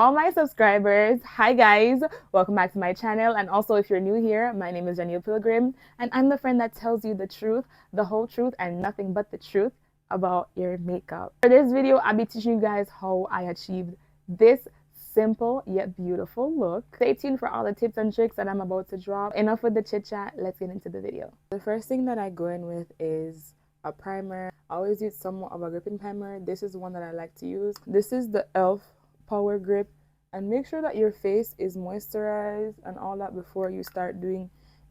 all my subscribers. Hi guys, welcome back to my channel. And also, if you're new here, my name is Janneil PILGRIM, and I'm the friend that tells you the truth, the whole truth, and nothing but the truth about your makeup. For this video, I'll be teaching you guys how I achieved this simple yet beautiful look. Stay tuned for all the tips and tricks that I'm about to drop. Enough with the chit chat, let's get into the video. The first thing that I go in with is a primer. I always use somewhat of a gripping primer. This is one that I like to use. This is the e.l.f. Power Grip, and make sure that your face is moisturized and all that before you start doing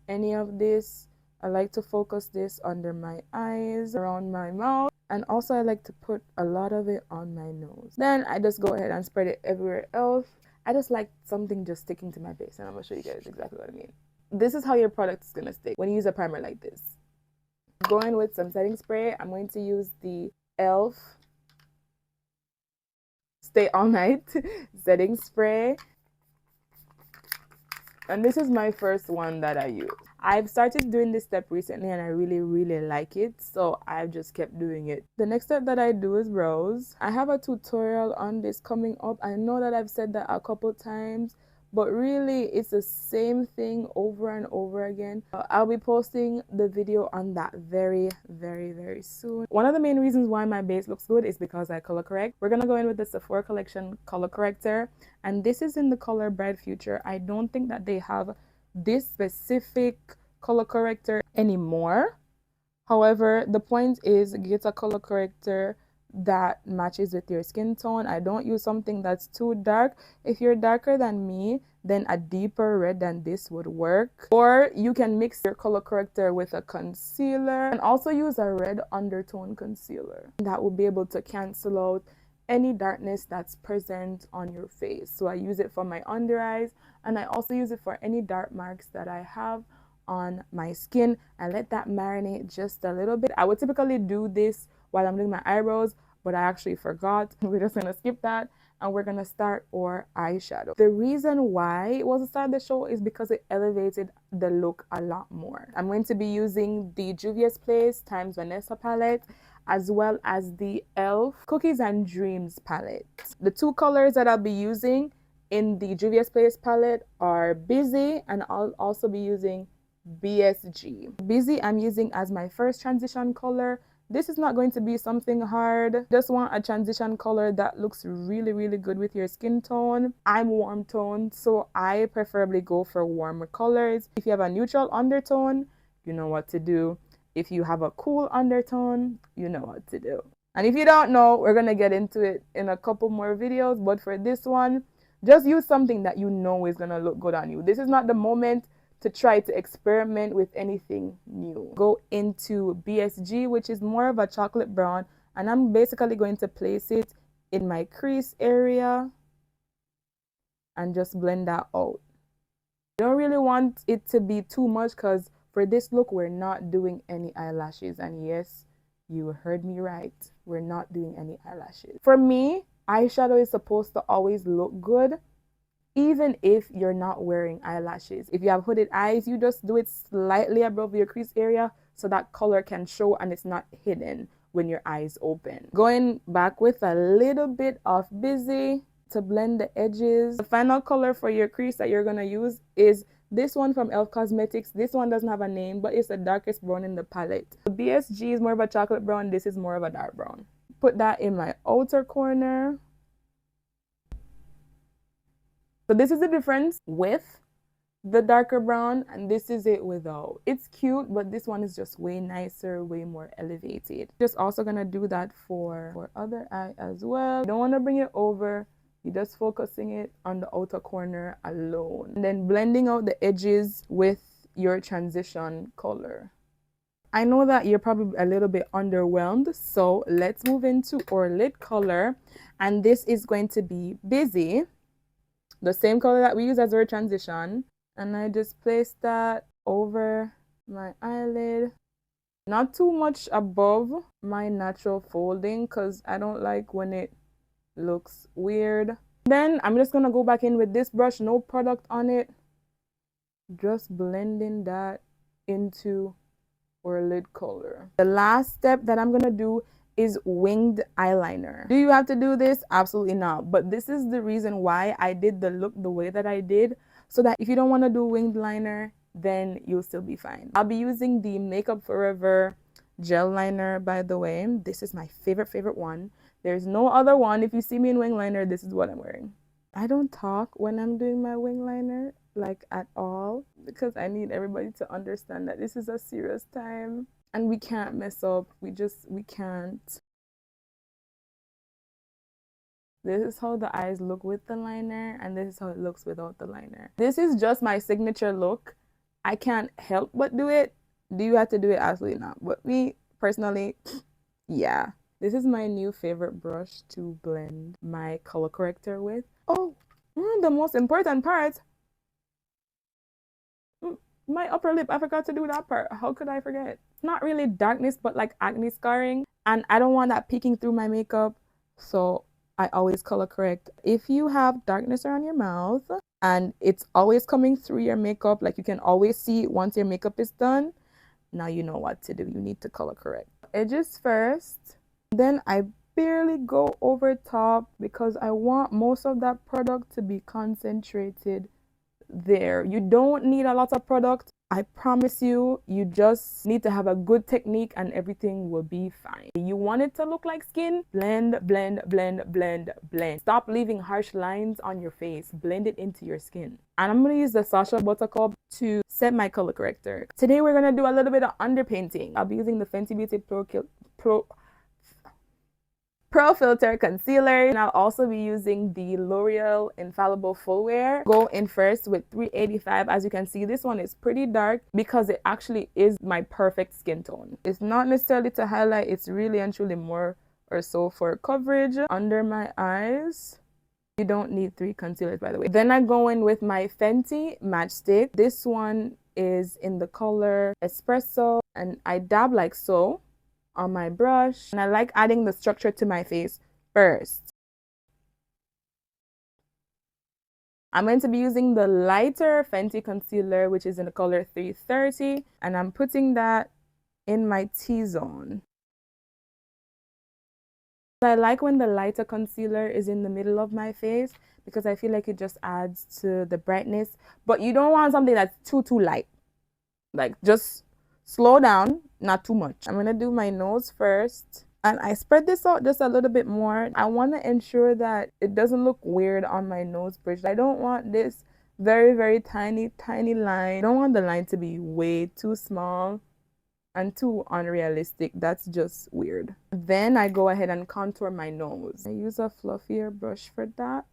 any of this. I like to focus this under my eyes, around my mouth, and also I like to put a lot of it on my nose. Then I just go ahead and spread it everywhere else. I just like something just sticking to my face, and I'm gonna show you guys exactly what I mean. This is how your product is gonna stick when you use a primer like this. Going with some setting spray, I'm going to use the e.l.f. Stay All Night setting spray, and this is my first one that I use. I've started doing this step recently and I really like it, so I've just kept doing it. The next step that I do is brows. I have a tutorial on this coming up. I know that I've said that a couple times, but really it's the same thing over and over again. I'll be posting the video on that very soon. One of the main reasons why my base looks good is because I color correct. We're gonna go in with the Sephora collection color corrector, and this is in the color Bright Future. I don't think that they have this specific color corrector anymore. However, the point is get a color corrector that matches with your skin tone. I don't use something that's too dark. If you're darker than me, then a deeper red than this would work. Or you can mix your color corrector with a concealer and also use a red undertone concealer. That will be able to cancel out any darkness that's present on your face. So I use it for my under eyes, and I also use it for any dark marks that I have on my skin. I let that marinate just a little bit. I would typically do this while I'm doing my eyebrows, but I actually forgot. We're just gonna skip that and we're gonna start our eyeshadow. The reason why it was the start of the show is because it elevated the look a lot more. I'm going to be using the Juvia's Place times Vanessa palette, as well as the e.l.f. Cookies and Dreams palette. The two colors that I'll be using in the Juvia's Place palette are Busy, and I'll also be using BSG. Busy I'm using as my first transition color. This is not going to be something hard. Just want a transition color that looks really good with your skin tone. I'm warm toned, so I preferably go for warmer colors. If you have a neutral undertone, you know what to do. If you have a cool undertone, you know what to do. And if you don't know, we're gonna get into it in a couple more videos, but for this one, just use something that you know is gonna look good on you. This is not the moment to try to experiment with anything new. Go into BSG, which is more of a chocolate brown, and I'm basically going to place it in my crease area and just blend that out. You don't really want it to be too much because for this look, we're not doing any eyelashes. And yes, you heard me right. We're not doing any eyelashes. For me, eyeshadow is supposed to always look good, even if you're not wearing eyelashes. If you have hooded eyes, you just do it slightly above your crease area so that color can show and it's not hidden when your eyes open. Going back with a little bit of Busy to blend the edges. The final color for your crease that you're gonna use is this one from e.l.f. Cosmetics. This one doesn't have a name, but it's the darkest brown in the palette. The BSG is more of a chocolate brown. This is more of a dark brown. Put that in my outer corner. So this is the difference with the darker brown, and this is it without. It's cute, but this one is just way nicer, way more elevated. Just also gonna do that for other eye as well. You don't want to bring it over. You're just focusing it on the outer corner alone. And then blending out the edges with your transition color. I know that you're probably a little bit underwhelmed, so let's move into our lid color. And this is going to be Busy, the same color that we use as our transition. And I just place that over my eyelid. Not too much above my natural folding because I don't like when it looks weird. Then I'm just gonna go back in with this brush, no product on it, just blending that into our lid color. The last step that I'm gonna do is winged eyeliner. Do you have to do this? Absolutely not. But this is the reason why I did the look the way that I did, so that if you don't want to do winged liner, then you'll still be fine. I'll be using the Makeup Forever gel liner, by the way. This is my favorite one. There's no other one. If you see me in wing liner, this is what I'm wearing. I don't talk when I'm doing my wing liner, like at all, because I need everybody to understand that this is a serious time and we can't mess up. We can't. This is how the eyes look with the liner, and this is how it looks without the liner. This is just my signature look. I can't help but do it. Do you have to do it? Absolutely not. But me, personally, yeah. This is my new favorite brush to blend my color corrector with. Oh, the most important part. My upper lip, I forgot to do that part. How could I forget? It's not really darkness, but like acne scarring. And I don't want that peeking through my makeup. So I always color correct. If you have darkness around your mouth and it's always coming through your makeup, like you can always see it once your makeup is done, now you know what to do. You need to color correct. Edges first. Then I barely go over top because I want most of that product to be concentrated there. You don't need a lot of product. I promise you, you just need to have a good technique and everything will be fine. You want it to look like skin? Blend, blend, blend, blend, blend. Stop leaving harsh lines on your face. Blend it into your skin. And I'm going to use the Sacha Buttercup to set my color corrector. Today we're going to do a little bit of underpainting. I'll be using the Fenty Beauty Pro Filter Concealer, and I'll also be using the L'Oreal Infallible Full Wear. Go in first with 385. As you can see, this one is pretty dark because it actually is my perfect skin tone. It's not necessarily to highlight, it's really and truly more or so for coverage under my eyes. You don't need 3 concealers, by the way. Then I go in with my Fenty matchstick. This one is in the color Espresso, and I dab like so on my brush, and I like adding the structure to my face first. I'm going to be using the lighter Fenty concealer, which is in the color 330, and I'm putting that in my T-zone. I like when the lighter concealer is in the middle of my face because I feel like it just adds to the brightness, but you don't want something that's too light. Like, just slow down, not too much. I'm gonna do my nose first, and I spread this out just a little bit more. I want to ensure that it doesn't look weird on my nose bridge. I don't want this very tiny line. I don't want the line to be way too small and too unrealistic. That's just weird. Then I go ahead and contour my nose. I use a fluffier brush for that.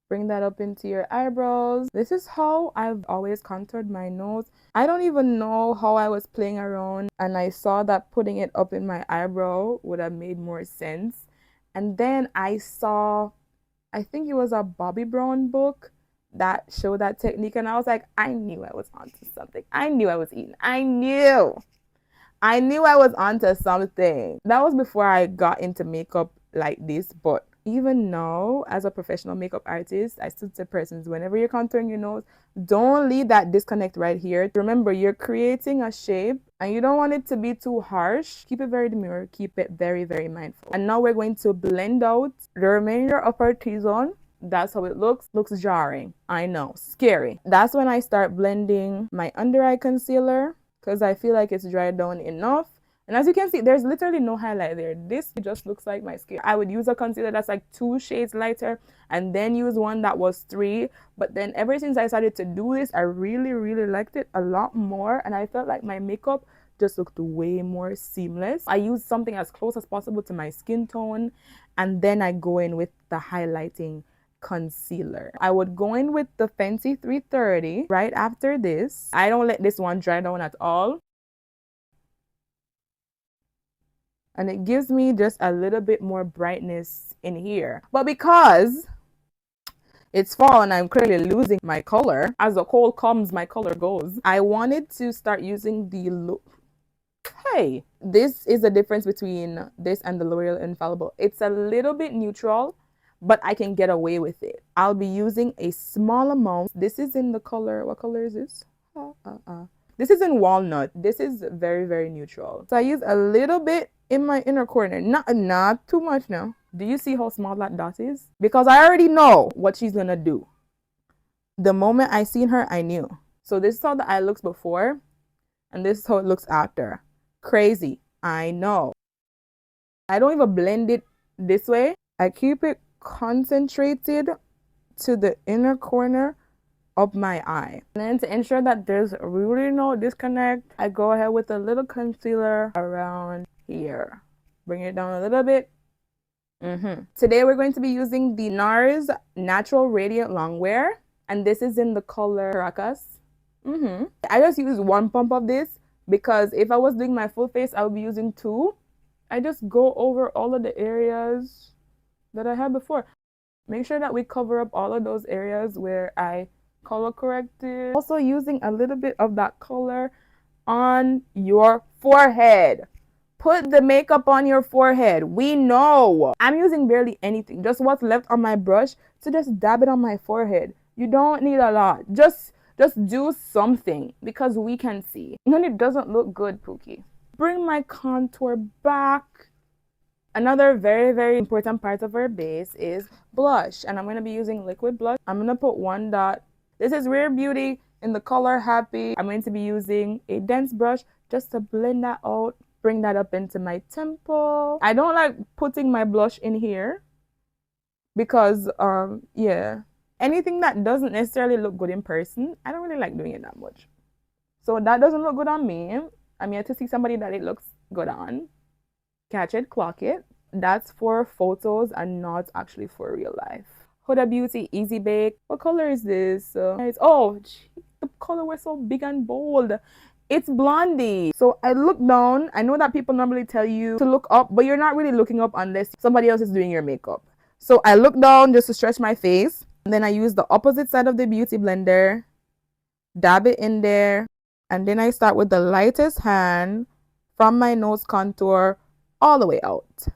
Bring that up into your eyebrows. This is how I've always contoured my nose. I don't even know how I was playing around and I saw that putting it up in my eyebrow would have made more sense. And then I saw, I think it was a Bobbi Brown book that showed that technique, and I was like, I knew I was onto something. I knew I was eating. I knew I was onto something. That was before I got into makeup like this, but even now, as a professional makeup artist, I still tell persons, whenever you're contouring your nose, don't leave that disconnect right here. Remember, you're creating a shape and you don't want it to be too harsh. Keep it very demure. Keep it very mindful. And now we're going to blend out the remainder of our T-zone. That's how it looks. Looks jarring. I know. Scary. That's when I start blending my under eye concealer because I feel like it's dried down enough. And as you can see, there's literally no highlight there. This just looks like my skin. I would use a concealer that's like 2 shades lighter and then use one that was 3. But then ever since I started to do this, I really liked it a lot more. And I felt like my makeup just looked way more seamless. I use something as close as possible to my skin tone. And then I go in with the highlighting concealer. I would go in with the Fenty 330 right after this. I don't let this one dry down at all. And it gives me just a little bit more brightness in here. But because it's fall and I'm clearly losing my color, as the cold comes, my color goes, I wanted to start using the Hey, this is the difference between this and the L'Oreal Infallible. It's a little bit neutral, but I can get away with it. I'll be using a small amount. This is in the color, what color is this? This is in walnut. This is very, very neutral. So I use a little bit in my inner corner. Not too much now. Do you see how small that dot is? Because I already know what she's gonna do. The moment I seen her, I knew. So this is how the eye looks before, and this is how it looks after. Crazy, I know. I don't even blend it this way. I keep it concentrated to the inner corner of my eye. And then to ensure that there's really no disconnect, I go ahead with a little concealer around here. Bring it down a little bit. Today we're going to be using the NARS Natural Radiant Longwear, and this is in the color Caracas. I just use one pump of this because if I was doing my full face, I would be using two. I just go over all of the areas that I had before. Make sure that we cover up all of those areas where I color corrected. Also using a little bit of that color on your forehead. Put the makeup on your forehead. We know. I'm using barely anything, just what's left on my brush to just dab it on my forehead. You don't need a lot. Just do something because we can see. And then it doesn't look good, Pookie. Bring my contour back. Another very, very important part of our base is blush, and I'm going to be using liquid blush. I'm going to put one dot. This is Rare Beauty in the color Happy. I'm going to be using a dense brush just to blend that out, bring that up into my temple. I don't like putting my blush in here because yeah, anything that doesn't necessarily look good in person, I don't really like doing it that much. So that doesn't look good on me. I'm here to see somebody that it looks good on. Catch it, clock it. That's for photos and not actually for real life. Huda Beauty Easy Bake. What color is this? Oh, gee, the color was so big and bold. It's Blondie. So I look down. I know that people normally tell you to look up, but you're not really looking up unless somebody else is doing your makeup. So I look down just to stretch my face. And then I use the opposite side of the beauty blender, dab it in there, and then I start with the lightest hand from my nose contour all the way out.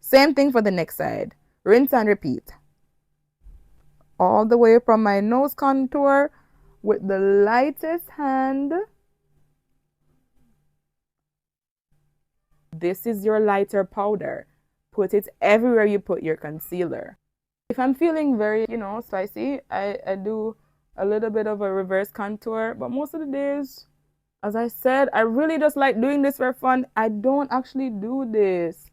Same thing for the next side. Rinse and repeat. All the way from my nose contour with the lightest hand. This is your lighter powder. Put it everywhere you put your concealer. If I'm feeling very, spicy, I do a little bit of a reverse contour, but most of the days, as I said, I really just like doing this for fun. I don't actually do this.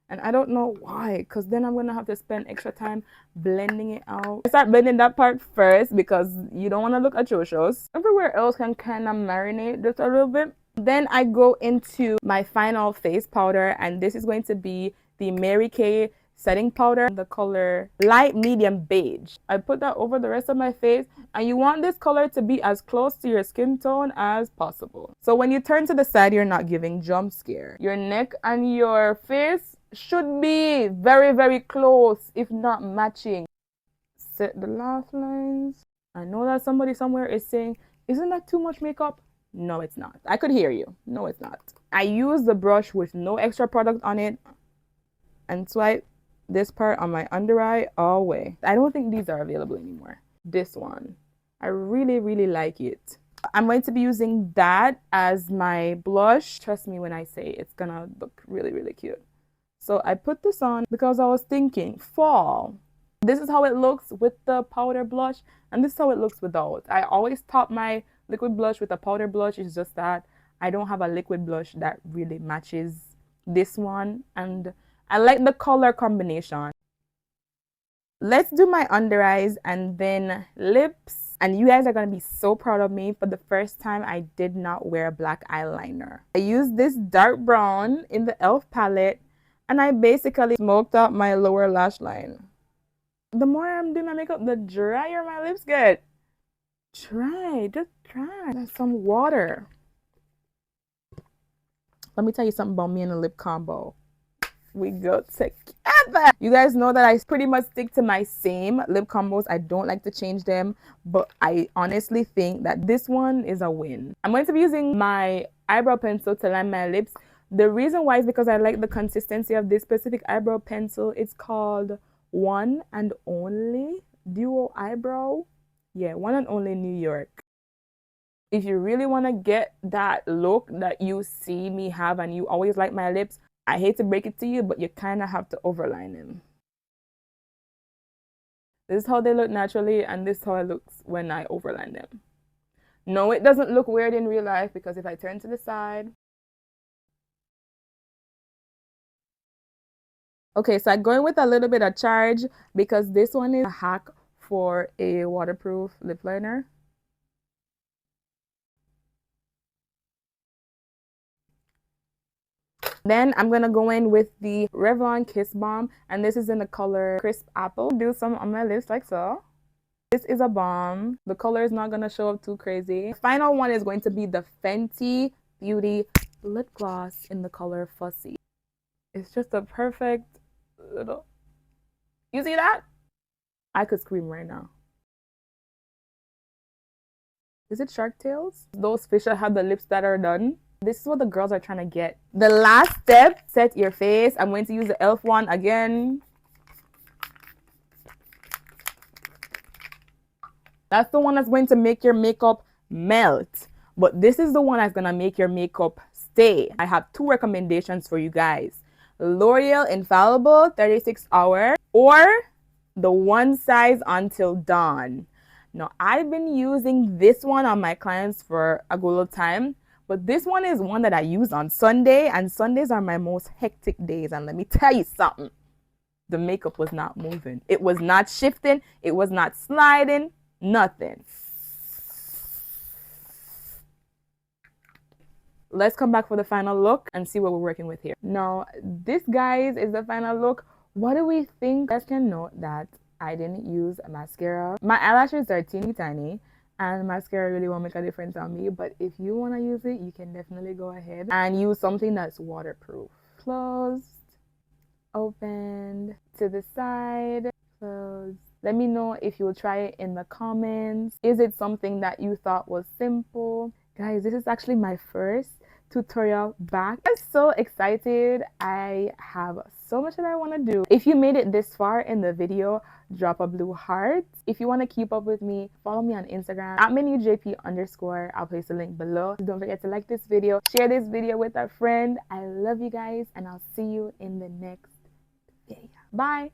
And I don't know why, because then I'm going to have to spend extra time blending it out. I start blending that part first because you don't want to look atrocious. Everywhere else can kind of marinate just a little bit. Then I go into my final face powder, and this is going to be the Mary Kay setting powder, the color light medium beige. I put that over the rest of my face, and you want this color to be as close to your skin tone as possible. So when you turn to the side, you're not giving jump scare. Your neck and your face should be very, very close, if not matching. Set the laugh lines. I know that somebody somewhere is saying, isn't that too much makeup? No, it's not. I could hear you. No, it's not. I use the brush with no extra product on it and swipe this part on my under eye all the way. I don't think these are available anymore. This one. I really, really like it. I'm going to be using that as my blush. Trust me when I say it's gonna look really, really cute. So I put this on because I was thinking fall. This is how it looks with the powder blush, and this is how it looks without. I always top my liquid blush with a powder blush. It's just that I don't have a liquid blush that really matches this one, and I like the color combination. Let's do my under eyes and then lips. And you guys are going to be so proud of me. For the first time, I did not wear black eyeliner. I used this dark brown in the e.l.f. palette, and I basically smoked out my lower lash line. The more I'm doing my makeup, the drier my lips get. Just try. There's some water. Let me tell you something about me and the lip combo. We go together. You guys know that I pretty much stick to my same lip combos. I don't like to change them, but I honestly think that this one is a win. I'm going to be using my eyebrow pencil to line my lips. The reason why is because I like the consistency of this specific eyebrow pencil. It's called One and Only Duo Eyebrow. Yeah, One and Only New York. If you really want to get that look that you see me have and you always like my lips, I hate to break it to you, but you kind of have to overline them. This is how they look naturally, and this is how it looks when I overline them. No, it doesn't look weird in real life, because if I turn to the side. Okay, so I'm going with a little bit of charge because this one is a hack for a waterproof lip liner. Then I'm gonna go in with the Revlon Kiss Balm, and this is in the color Crisp Apple. Do some on my lips like so. This is a balm. The color is not gonna show up too crazy. The final one is going to be the Fenty Beauty lip gloss in the color Fussy. It's just a perfect little. You see that? I could scream right now. Is it Shark Tales? Those fish that have the lips that are done. This is what the girls are trying to get. The last step, set your face. I'm going to use the e.l.f. one again. That's the one that's going to make your makeup melt. But this is the one that's going to make your makeup stay. I have two recommendations for you guys. L'Oreal Infallible 36 Hour or the One Size Until Dawn. Now, I've been using this one on my clients for a good little time. But this one is one that I use on Sunday, and Sundays are my most hectic days. And let me tell you something. The makeup was not moving. It was not shifting. It was not sliding. Nothing. Let's come back for the final look and see what we're working with here. Now, this, guys, is the final look. What do we think? You guys can note that I didn't use mascara. My eyelashes are teeny tiny, and mascara really won't make a difference on me. But if you want to use it, you can definitely go ahead and use something that's waterproof. Closed, opened, to the side, closed. Let me know if you'll try it in the comments. Is it something that you thought was simple? Guys, this is actually my first tutorial back. I'm so excited. I have so much that I want to do. If you made it this far in the video, drop a blue heart. If you want to keep up with me, follow me on Instagram at menujp_. I'll place the link below. Don't forget to like this video, share this video with a friend. I love you guys, and I'll see you in the next video. Bye.